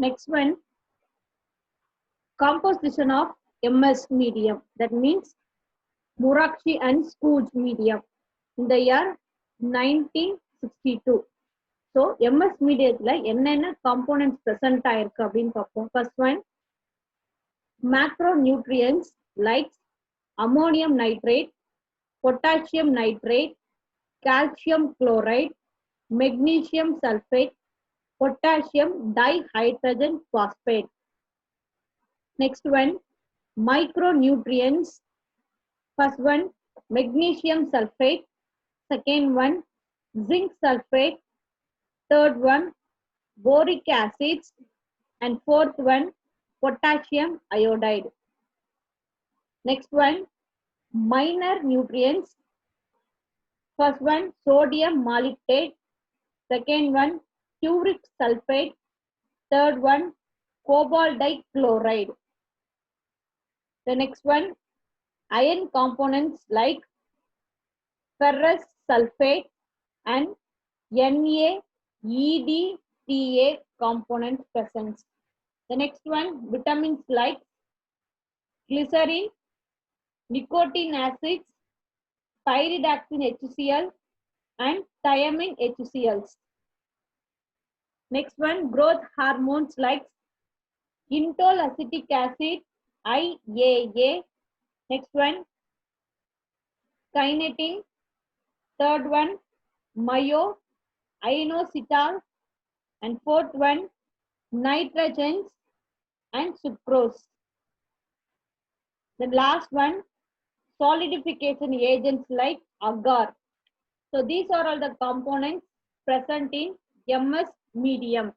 Next one, composition of MS medium. That means Murakshi and Scrooge medium in the year 1962. So MS mediaத்துல என்னென்ன components present ஆயிருக்கு அப்படின்னு பார்ப்போம். First one, macronutrients like ammonium nitrate, potassium nitrate, calcium chloride, magnesium sulfate, potassium dihydrogen phosphate. Next one, micronutrients. First one, magnesium sulfate. Second one, zinc sulfate. Third one, boric acids. And fourth one, potassium iodide. Next one, minor nutrients. First one, sodium malachite. Second one, uric sulfate. Third one, cobalt dichloride. The next one, iron components like ferrous sulfate and NaEDTA component presence. The next one, vitamins like glycerin, nicotinic acids, pyridoxine HCl, and thiamine HCls. Next one, growth hormones like indole acetic acid, IAA. Next one, kinetin. Third one, myo, inositol. And fourth one, nitrogens and sucrose. The last one, solidification agents like agar. So these are all the components present in MS medium.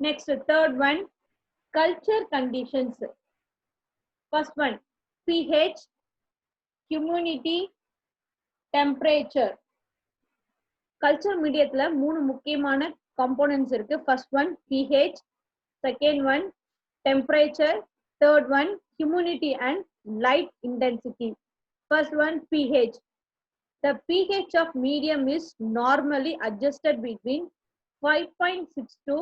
Next, third one, culture conditions. First one, pH, humidity, temperature. Culture mediaத்துல மூணு முக்கியமான components இருக்கு. First one, pH. Second one, temperature. Third one, humidity and light intensity. First one, pH. The pH of medium is normally adjusted between 5.6 to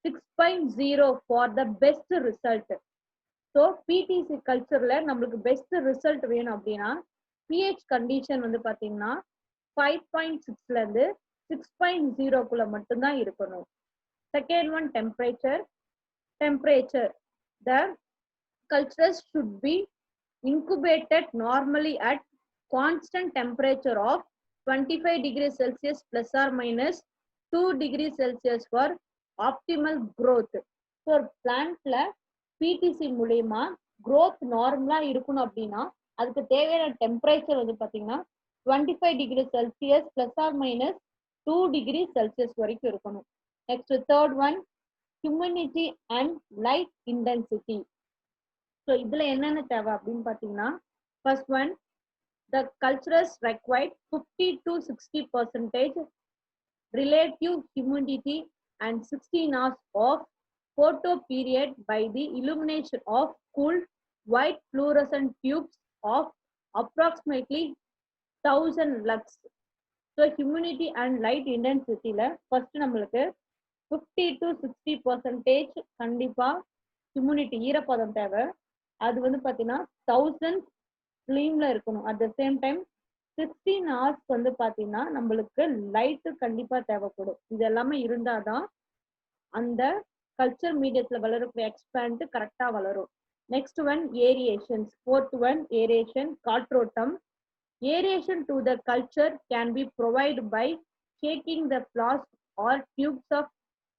6.0 for the best result. So PTC cultureல நம்மளுக்கு best result வேணும் அப்படின்னா pH condition வந்து பாத்தீங்கன்னா 5.6ல இருந்து 6.0 குள்ள மட்டும்தான் இருக்கணும். Second one, temperature. Temperature, the cultures should be incubated normally at constant temperature of 25 degrees Celsius plus or minus 2 degrees Celsius for optimal growth. So plantல PTC மூலமா growth நார்மலா இருக்கணும் அப்படின்னா அதுக்கு தேவையான டெம்பரேச்சர் வந்து பாத்தீங்கன்னா 25 degrees Celsius plus or minus 2 degrees Celsius வரைக்கும் இருக்கணும். Next, third one, humidity and light intensity. So இதுல என்னென்ன தேவை அப்படின்னு பாத்தீங்கன்னா first one, the cultures required 50 to 60% relative humidity and 16 hours of photo period by the illumination of cool white fluorescent tubes of approximately 1000 lux. So humidity and light intensity la first நம்மளுக்கு 50 to 60% கண்டிப்பா humidity ஈரப்பதம் தேவை. அது வந்து பாத்தீங்கன்னா 1000 ஃபிலிம்ல இருக்கணும். At the same time 16 hours வந்து பாத்தீங்கன்னா நம்மளுக்கு லைட் கண்டிப்பா தேவைப்படும். இது எல்லாமே இருந்தாதான் அந்த கல்ச்சர் மீடியத்துல வளரக்கூடிய எக்ஸ்பேண்ட் கரெக்டா வளரும். Next one, aerations. Fourth one, aeration, காற்றோட்டம். Aeration to the culture can be provided by shaking the flask or tubes of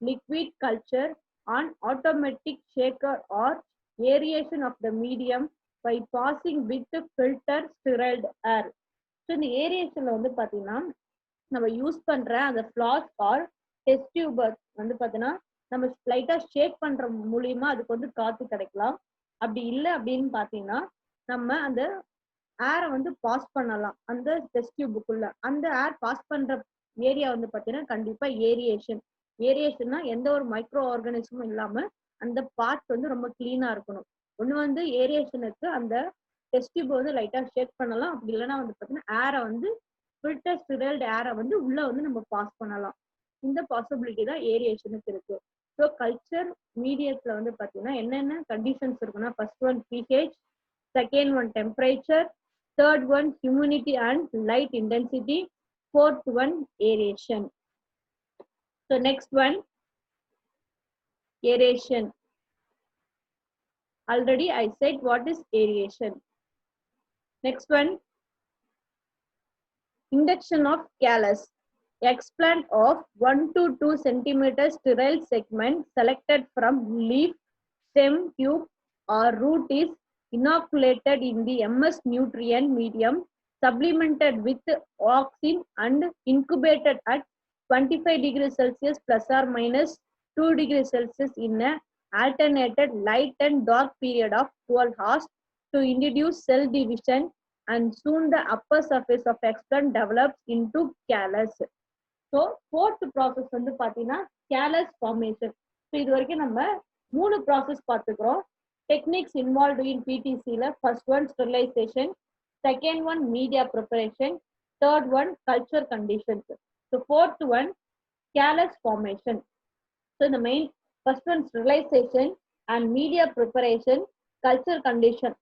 liquid culture on automatic shaker or aeration of the medium by passing with filter sterile air. So இந்த ஏரியேஷன்ல வந்து பாத்தீங்கன்னா நம்ம use பண்ற அந்த flask or test tube வந்து பாத்தீங்கன்னா நம்ம லைட்டா ஷேக் பண்ற மூலியமா அதுக்கு வந்து காத்து கிடைக்கலாம். அப்படி இல்லை அப்படின்னு பாத்தீங்கன்னா நம்ம அந்த ஏரை வந்து பாஸ் பண்ணலாம் அந்த டெஸ்ட் டியூபுக்குள்ள. அந்த ஏர் பாஸ் பண்ற ஏரியா வந்து பாத்தீங்கன்னா கண்டிப்பா ஏரியேஷன். ஏரியேஷன்னா எந்த ஒரு மைக்ரோ ஆர்கானிசமும் இல்லாம அந்த பார்ட் வந்து ரொம்ப கிளீனா இருக்கணும். ஒண்ணு வந்து ஏரியேஷனுக்கு அந்த டெஸ்ட் டியூப் வந்து லைட்டா ஷேக் பண்ணலாம். அப்படி இல்லைன்னா வந்து பாத்தீங்கன்னா ஏரை வந்து ஃபில்டர் ஸ்டிரைல்டு ஏரை வந்து உள்ள வந்து நம்ம பாஸ் பண்ணலாம். இந்த பாசிபிலிட்டி தான் ஏரியேஷனுக்கு இருக்கு. ஸோ கல்ச்சர் மீடியத்துல வந்து பார்த்தீங்கன்னா என்னென்ன கண்டிஷன்ஸ் இருக்குன்னா, first one pH, second one temperature, third one humidity and light intensity, fourth one aeration. So next one aeration. Already I said what is aeration. Next one, induction of callus. Explant of 1 to 2 centimeter sterile segment selected from leaf, stem, tube or root is inoculated in the MS nutrient medium, supplemented with auxin and incubated at 25 degrees Celsius plus or minus 2 degrees Celsius in a alternated light and dark period of 12 hours to introduce cell division, and soon the upper surface of explant develops into callus. So fourth process வந்து பாத்தீங்கன்னா callus formation. So இது வரைக்கும் நம்ம 3 process பார்த்துக்கிறோம். Techniques involved in PTC ல first one sterilization, second one media preparation, third one culture conditions. So fourth one callus formation. So the main first one sterilization and media preparation, culture condition.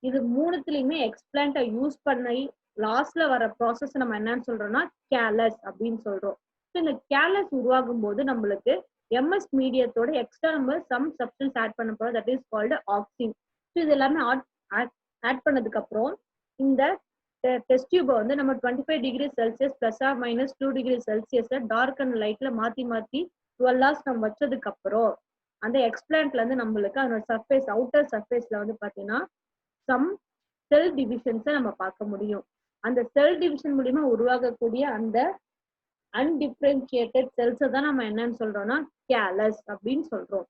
இது மூணுத்துலயுமே எக்ஸ்பிளான்ட்டை use பண்ணி லாஸ்ட்ல வர process நம்ம என்னன்னு சொல்றோம்னா callus அப்படின்னு சொல்றோம். ஸோ இந்த callus உருவாகும் போது நம்மளுக்கு எம்எஸ் மீடியத்தோட எக்ஸ்ட்ரா நம்ம சம் சப்ஸ்டன்ஸ் ஆட் பண்ண போறோம், that is called auxin. So இது எல்லாமே ஆட் பண்ணதுக்கு அப்புறம் இந்த டெஸ்ட் டியூபை வந்து நம்ம 25 degree Celsius plus or minus 2 degree செல்சியஸை டார்க் அண்ட் லைட்ல மாத்தி 12 hours நம்ம வச்சதுக்கு அப்புறம் அந்த எக்ஸ்பிளான்ட்ல இருந்து நம்மளுக்கு அந்த சர்ஃபேஸ் அவுட்டர் சர்ஃபேஸ்ல வந்து பாத்தீங்கன்னா சம் செல் டிவிஷன்ஸை நம்ம பார்க்க முடியும். அந்த செல் டிவிஷன் மூலியமா உருவாகக்கூடிய அந்த அன்டிஃபரன்ஷியேட்டட் செல்ஸை தான் நம்ம என்னன்னு சொல்றோம்னா callus அப்படின்னு சொல்றோம்.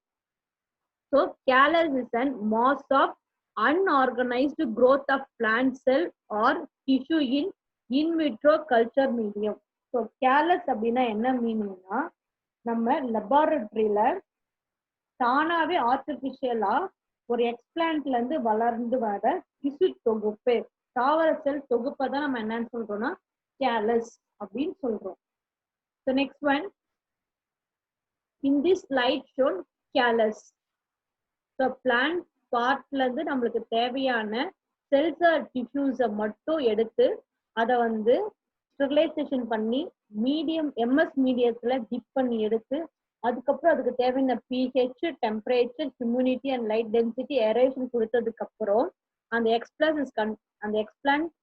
So callus is an mass of unorganized growth of plant cell or tissue in vitro culture medium. So callus அப்படின்னா என்ன மீனிங்னா, நம்ம லெபார்டரியில தானாவே ஆர்டிபிஷியலா ஒரு எக்ஸ்பிளான்ட்ல இருந்து வளர்ந்து வர திசு தொகுப்பு, தாவர செல் தொகுப்பை தான் நம்ம என்னன்னு சொல்றோம்னா callus அப்படின்னு சொல்றோம். So next one, in this slide shown callus. So plant பார்ட்ல இருந்து நம்மளுக்கு தேவையான செல்ஸ் ஆர் டிஷ்யூஸை மட்டும் எடுத்து அதை வந்து ஸ்டெரிலைசேஷன் பண்ணி மீடியம் எம்எஸ் மீடியத்துல டிப் பண்ணி எடுத்து அதுக்கப்புறம் அதுக்கு தேவையான pH, temperature, humidity and light density aeration கொடுத்ததுக்கு அப்புறம் அந்த explant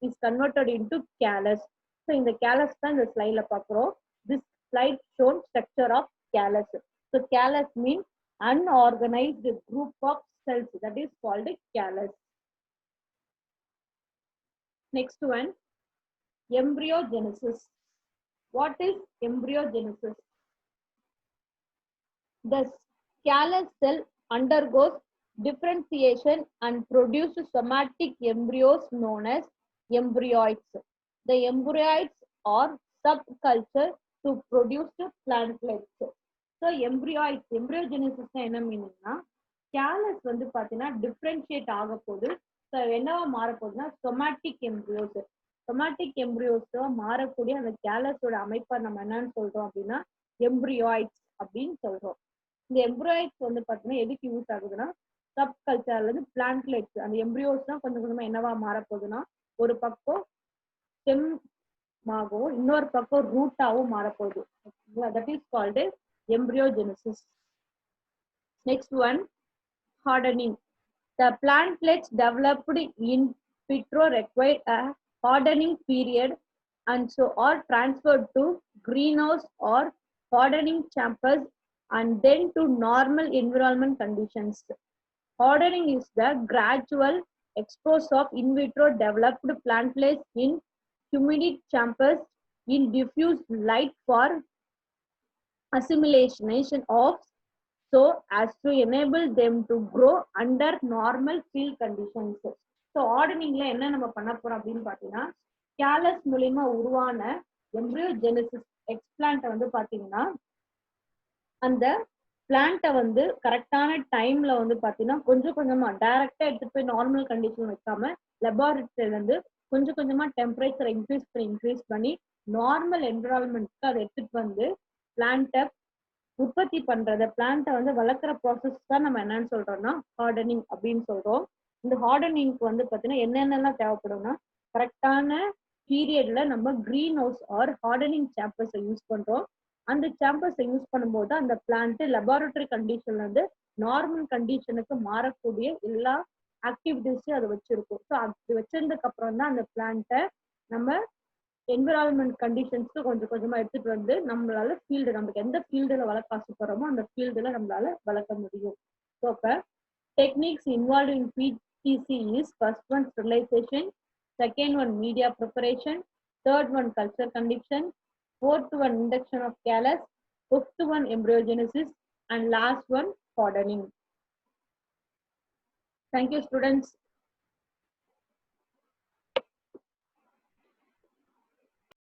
is converted into callus. So இந்த callus தான் இந்த ஸ்லைட்ல பார்க்குறோம். This slide shown structure of callus. So callus means unorganized group of cells, that is called callus. Next one, embryogenesis. What is embryogenesis? The callus cell undergoes differentiation and produces somatic embryos known as embryoids. The embryoids are subculture to produce plantlets. So embryogenesis என்ன மீனிங்னா, callus வந்து பாத்தீங்கன்னா differentiate ஆக போகுது. So என்னவா மாற போகுதுன்னா somatic embryos. Somatic embryos மாறக்கூடிய அந்த callus-ஓட அமைப்பை நம்ம என்னன்னு சொல்றோம் அப்படின்னா எம்ப்ரியாய்ட்ஸ் அப்படின்னு சொல்றோம். இந்த எம்ப்ரியாய்ட்ஸ் வந்து பாத்தீங்கன்னா எதுக்கு யூஸ் ஆகுதுன்னா, சப் கல்ச்சர்ல இருந்து பிளான்ட்லெட்ஸ் அந்த எம்ப்ரியோஸ் தான் கொஞ்சம் கொஞ்சமா என்னவா மாற போகுதுன்னா ஒரு பக்கம் ஸ்டெம் ஆகவும் இன்னொரு பக்கம் ரூட்டாகவும் மாறப்போகுது. That is called embryogenesis. Next one, hardening. The plantlets developed in vitro require a hardening period and so are transferred to greenhouse or hardening chambers and then to normal environment conditions. Hardening is the gradual expose of in vitro developed plantlets in humid chambers in diffuse light for assimilation of so as to enable them to grow under normal field conditions. So hardeningல என்ன நம்ம பண்ண போறோம் அப்படின்னு பாத்தீங்கன்னா, callus மூலமா உருவான embryogenesis எக்ஸ்பிளான்ட்டை வந்து பாத்தீங்கன்னா அந்த பிளான்ட்டை வந்து கரெக்டான டைம்ல வந்து பாத்தீங்கன்னா கொஞ்சம் கொஞ்சமா டைரக்டா எடுத்துட்டு போய் நார்மல் கண்டிஷன் வைக்காம லெபார்டரியில இருந்து கொஞ்சம் கொஞ்சமா டெம்பரேச்சரை இன்க்ரீஸ் பண்ணி நார்மல் என்விரான்மெண்ட்க்கு அதை எடுத்துட்டு வந்து பிளான்ட்டை உற்பத்தி பண்றத பிளான்ட்டை வந்து வளர்க்குற ப்ராசஸ் தான் நம்ம என்னன்னு சொல்றோம்னா ஹார்டனிங் அப்படின்னு சொல்றோம். இந்த ஹார்டனிங்க்கு வந்து பார்த்தீங்கன்னா என்னென்னலாம் தேவைப்படும்னா கரெக்டான பீரியட்ல நம்ம கிரீன் ஹவுஸ் ஆர் ஹார்டனிங் சாம்பர்ஸை யூஸ் பண்றோம். அந்த சாம்பர்ஸை யூஸ் பண்ணும்போது அந்த பிளான்ட் லெபார்டரி கண்டிஷன்ல இருந்து நார்மல் கண்டிஷனுக்கு மாறக்கூடிய எல்லா ஆக்டிவிட்டிஸையும் அதை வச்சிருக்கும். ஸோ அப்படி வச்சிருந்ததுக்கு அப்புறம் தான் அந்த பிளான்ட்டை நம்ம என்விரான்மெண்ட் கண்டிஷன்ஸ்க்கு கொஞ்சம் கொஞ்சமா எடுத்துட்டு வந்து நம்மளால ஃபீல்டு நமக்கு எந்த ஃபீல்டுல வளர்க்க ஆசைப்படுறோமோ அந்த ஃபீல்டுல நம்மளால வளர்க்க முடியும். ஸோ அப்ப techniques involve in PTC is first one sterilisation, second one media preparation, third one culture condition, fourth one induction of callus, fifth one embryogenesis, and last one hardening. Thank you, students.